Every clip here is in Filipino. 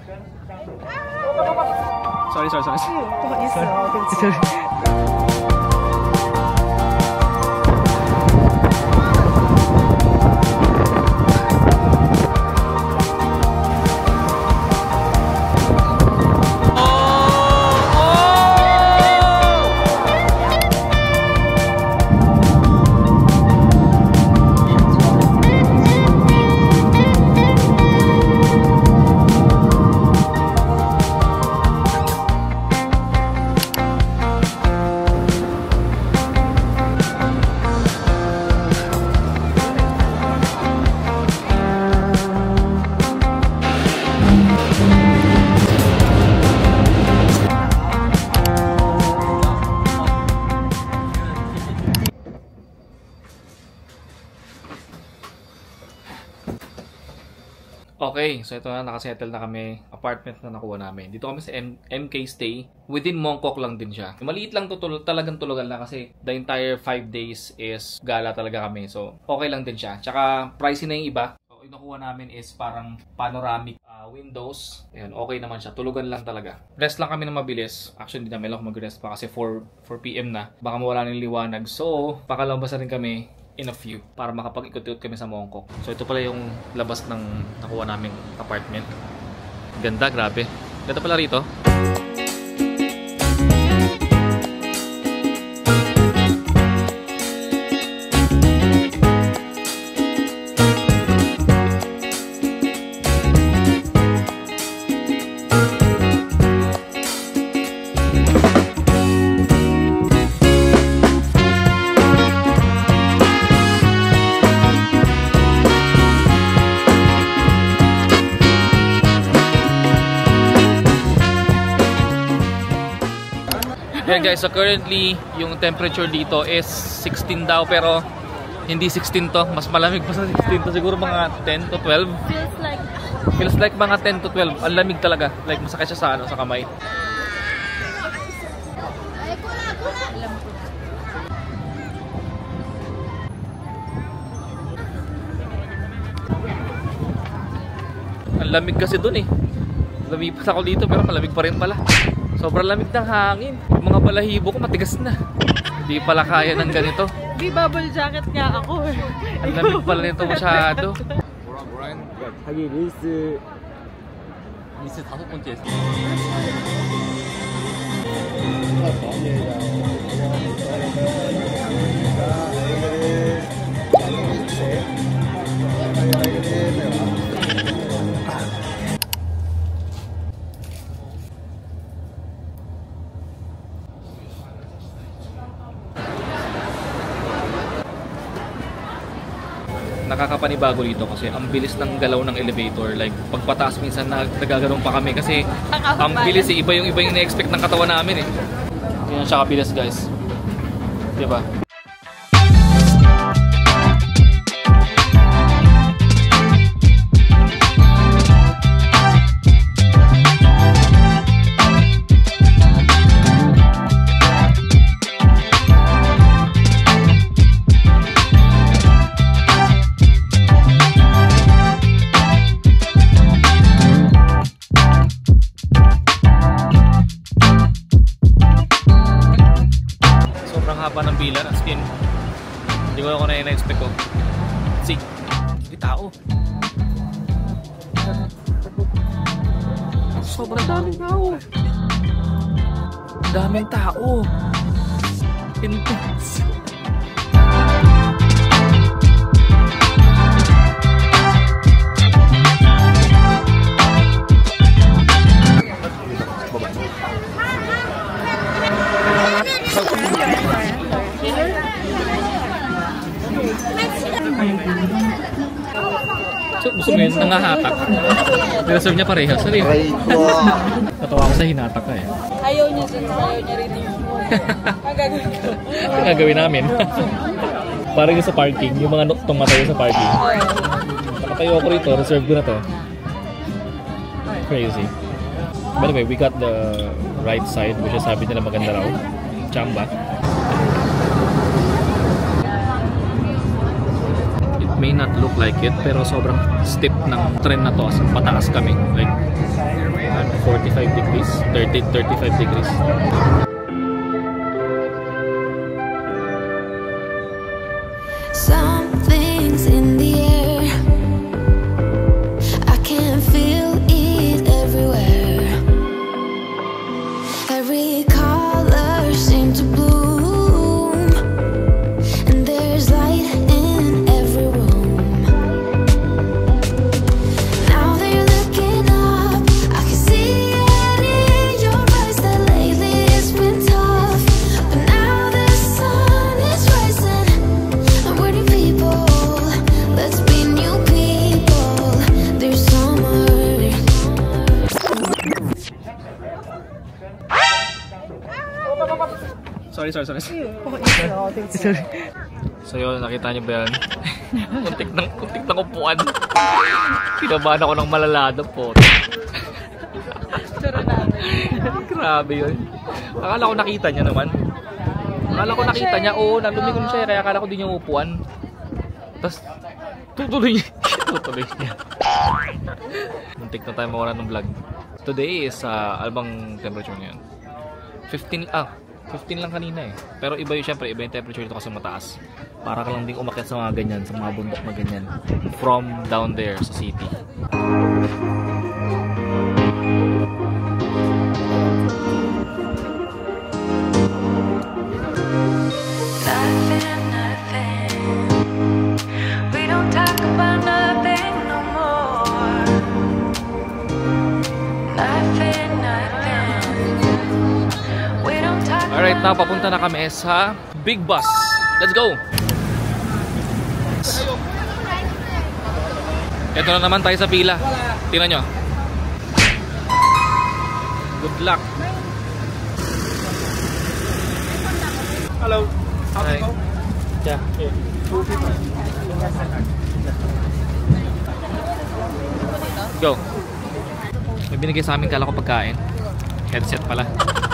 Sorry. 不好意思哦，对不起。Okay, so ito na, nakasettle na kami. Apartment na nakuha namin. Dito kami sa MK Stay. Within Mongkok lang din siya. Maliit lang to, talagang tulugan lang kasi the entire 5 days is gala talaga kami. So, okay lang din siya. Tsaka, pricey na yung iba. So, yung nakuha namin is parang panoramic windows. Ayan, okay naman siya. Tulugan lang talaga. Rest lang kami na mabilis. Actually, hindi namin ako mag-rest pa kasi 4 PM na. Baka mawala ng liwanag. So, pakalabas na rin kami in a few para makapag-ikot-ikot kami sa Mongkok. So ito pala yung labas ng nakuha naming apartment. Ganda, grabe. Ganda pala rito. Yan guys, so currently yung temperature dito is 16 daw pero hindi 16 to, mas malamig pa sa 16 to, siguro mga 10 to 12. Feels like mga 10 to 12. Ang lamig talaga, like masakit siya sa ano, sa kamay. Ang lamig kasi dun eh. Lumipas ako dito pero malamig pa rin pala. Sobrang lamig ng hangin. Yung mga balahibo ko matigas na. Hindi pala kaya ng ganito. Di bubble jacket nga ako eh. Ang lamig pala nito masyado. 자기 레이스 5번째 했어. Nakakapanibago dito kasi ang bilis ng galaw ng elevator. Like pagpataas minsan nagaganon pa kami kasi ang bilis eh. Iba yung na-expect ng katawan namin eh. Yan siya kabilis guys. Diba? Haba ng pila, as in hindi ko ako na-expect ko. See, hindi tao. Sobrang daming tao. Daming tao. Intense. So, gusto mo yun, nangahatak. Nireserve niya parehas. Sorry. Natawa ako sa hinatak ka eh. Ayaw niya dyan, ayaw niya rin yung ang gagawin ko. Ang gagawin namin. Parang yung sa parking, yung mga tumatayo sa parking. Nakatayo ako rito, reserve ko na to. Crazy. By the way, we got the right side, which is sabi nila maganda raw. Chamba. may not look like it, pero sobrang steep ng trend na to. As pataas kami, like 45 degrees, 35 degrees. Something's in the air, I can feel it everywhere. Every color seems to bloom, and there's light in every room. Now that you're looking up, I can see it in your eyes that lately it's been tough. But now the sun is rising, and we're new people. Let's be new people this summer. Sorry. So yun, nakita niyo ba yan? Kuntik ng upuan. Kinabahan ako ng malalado po. Grabe yun. Akala ko nakita niya naman. Oo, nalumingon siya. Kaya akala ko din yung upuan. Tapos, tutuloy niya. Muntik na tayo mawala ng vlog. Today is, ano bang temperature ngayon? 15 lang kanina eh. Pero iba yung syempre, iba yung temperature dito kasi mataas. Para ka lang ding umakyat sa mga ganyan, sa mga bundok na ganyan. From down there sa city. Alright, now papunta na kami sa Big Bus. Let's go! Ito na naman tayo sa pila. Tingnan nyo. Good luck. Hello. Hi. Yeah. Go. May binigay sa amin, kala ko pagkain. Headset pala.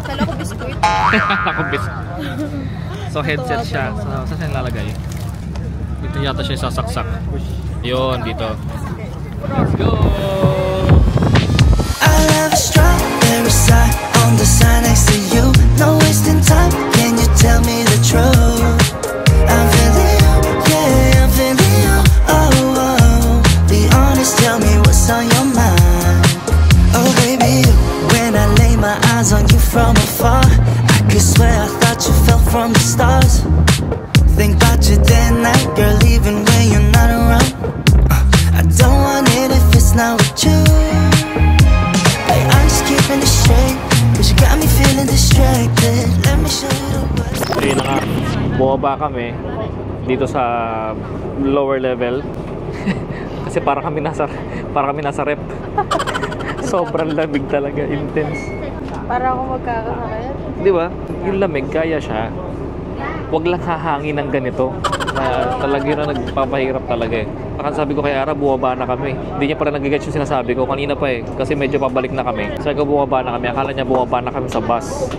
Kala ko biskuit. Ako biskuit. So headset siya. So saan siya nilalagay? Dito yata siya sasaksak. Yun, dito. Let's go! I love a strawberry side on the side next to you. No wasting time, can you tell me the truth? I'm feeling you, yeah, I'm feeling you. Oh, oh, be honest, tell me what's on your mind. Oh baby, when I lay my eyes on you from afar, I could swear I thought you fell from the stars. Think about you day and night, girl, even when you're not around. I don't want it if it's not with you. Hey, I'm just keeping it straight, cause you got me feeling distracted. Let me show you the words. Ayun na nga, bumaba kami dito sa lower level. Kasi para kami nasa rep. Sobrang lamig talaga, intense. Para ako magkakasakit. Di ba? Yung lamig, kaya siya. Huwag lang hahangin ng ganito. Talaga yun na nagpapahirap talaga eh. Baka sabi ko kay Ara, bumaba na kami. Hindi niya pa rin nag-gets yung sinasabi ko. Kanina pa eh. Kasi medyo pabalik na kami. Sabi ko, bumaba na kami. Akala niya bumaba na kami sa bus.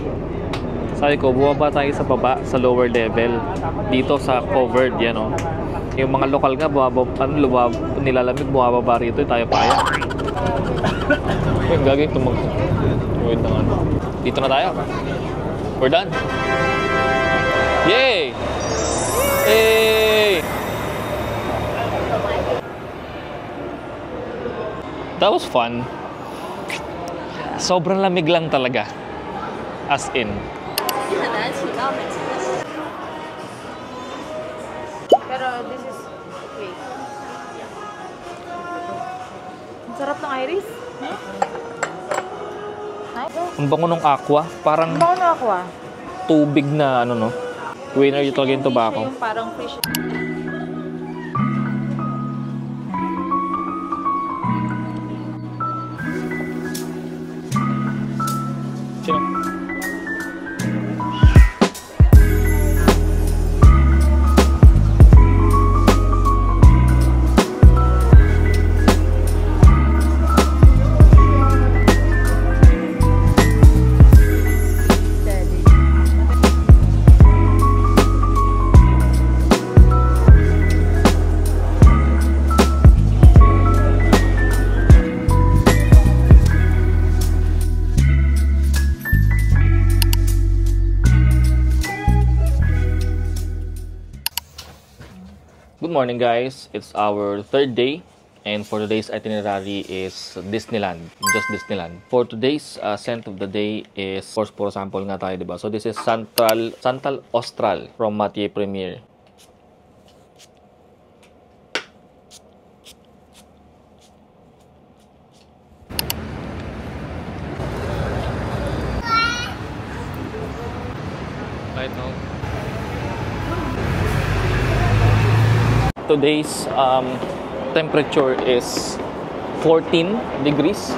Sabi ko, bumaba tayo sa baba, sa lower level. Dito sa covered, yan o. Yung mga lokal nga, nilalamig, bumababa rito. Tayo pa yan. Yung gagawin tumag. Wait na nga. Dito na tayo. We're done. Yay! Hey! That was fun. Sobrang lamig lang talaga. As in. Pero this is okay. Ang sarap ng iris. Ang bango ng aqua. Parang Ang bango na ako ah. tubig na ano no. Winner yung talaga yung tobacco. Yung parang fish. Sino? morning guys, it's our third day and for today's itinerary is Disneyland, just Disneyland. For today's scent of the day is, of course, puro sample nga tayo, diba? So this is Santal Austral from Mathieu Premier. Right now. Today's temperature is 14 degrees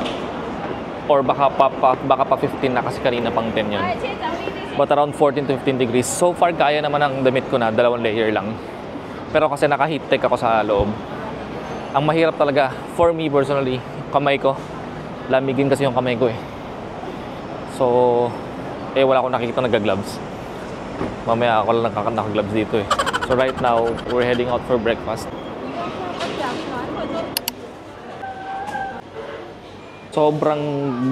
or baka pa 15 na kasi kanina pang 10 yan. But around 14 to 15 degrees. So far kaya naman ang damit ko na, 2 layer lang. Pero kasi naka-heat tech ako sa loob. Ang mahirap talaga for me personally, kamay ko. Lamigin kasi yung kamay ko eh. So wala akong nakikita nagga-gloves. Mamaya ako lang naka-gloves dito eh. So right now, we're heading out for breakfast. Sobrang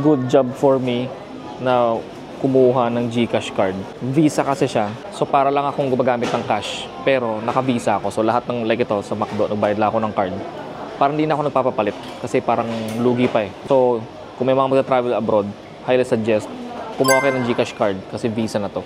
good job for me na kumuha ng GCash card. Visa kasi siya. So para lang akong gumagamit ng cash. Pero naka-visa ako. So lahat ng like ito sa McDo, nagbayad lang ako ng card. Parang hindi na ako nagpapapalit. Kasi parang lugi pa eh. So kung may mga mag-travel abroad, highly suggest kumuha kayo ng GCash card kasi visa na to.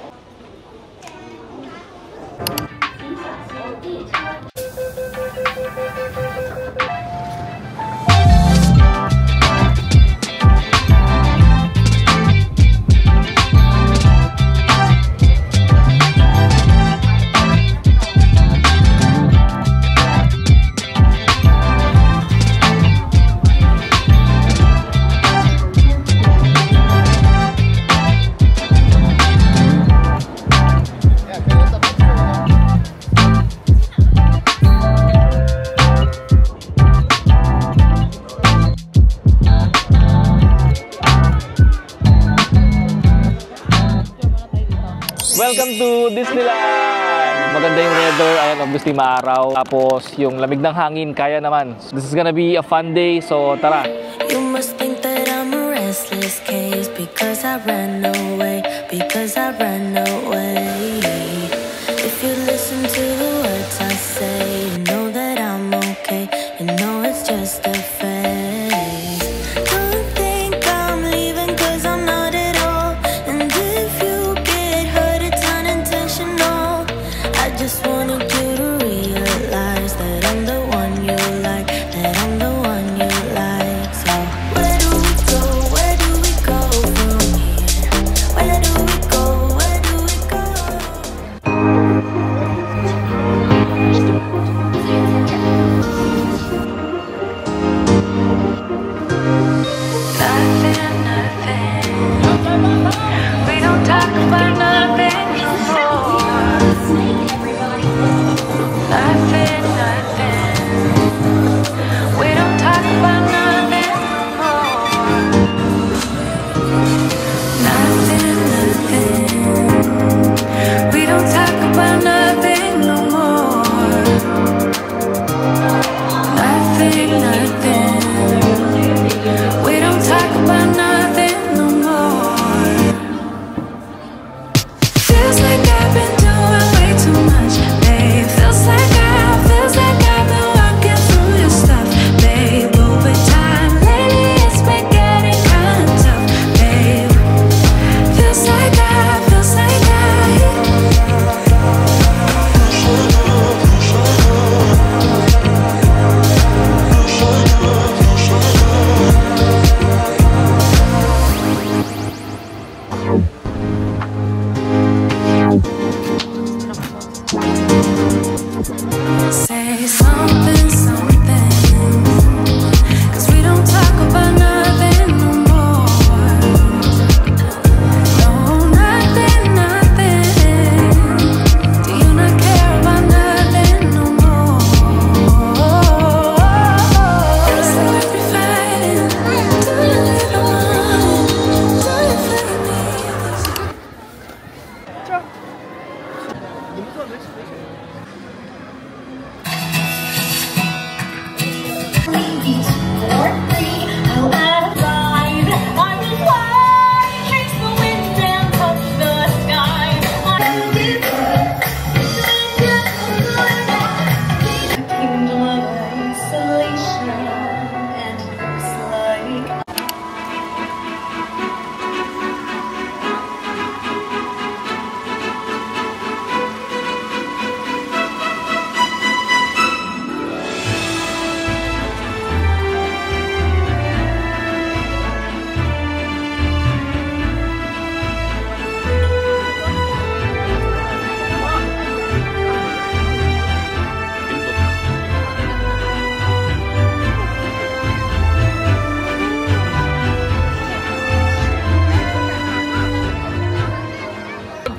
Welcome to Disneyland! Maganda yung weather, ayan, obviously maaraw. Tapos yung lamig ng hangin, kaya naman. This is gonna be a fun day, so tara! You must think that I'm a restless case because I ran away, because I ran away. If you listen to the words I say, you know that I'm okay, you know it's just a phase. Don't think I'm leaving cause I'm not at all, and if you get hurt it's unintentional. I just wanted you to realize that I'm the one you like, that I'm the one you like. So where do we go? Where do we go from here? Where do we go? Where do we go?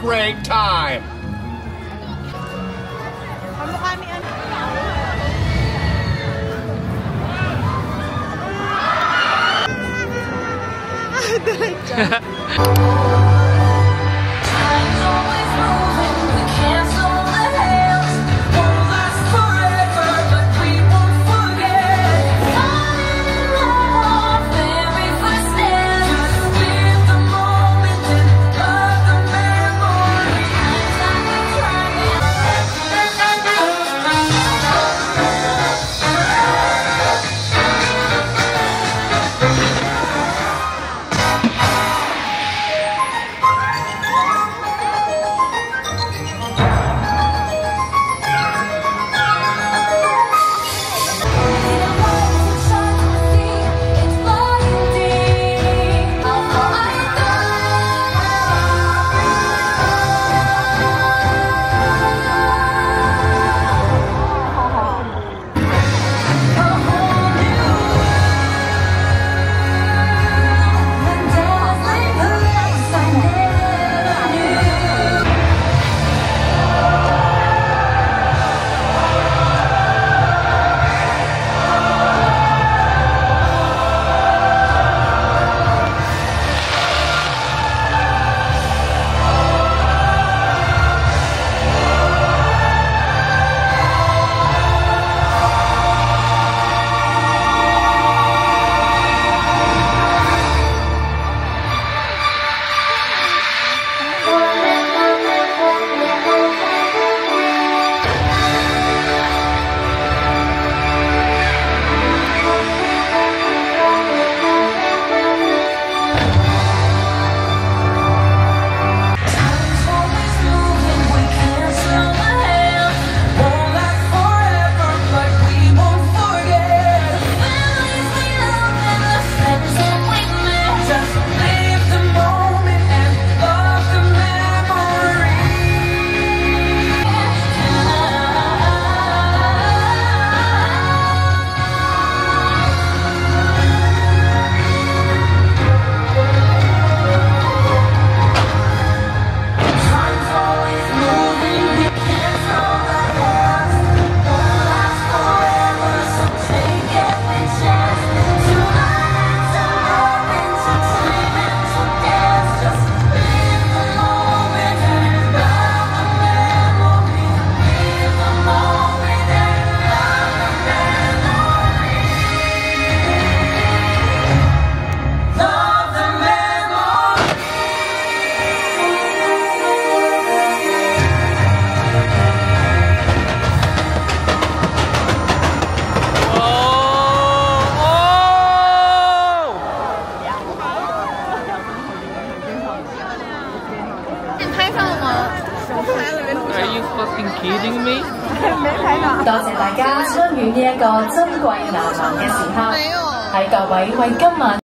break time. Kamukha ni ano. Time's always moving, we can't slow the hands. Won't last forever, but we won't forget. Falling in love, very first dance. Just live the moment and love the memory. Time's like Are you fucking kidding me? 多謝大家參與呢一個珍貴難忘嘅時刻，喺各位為今晚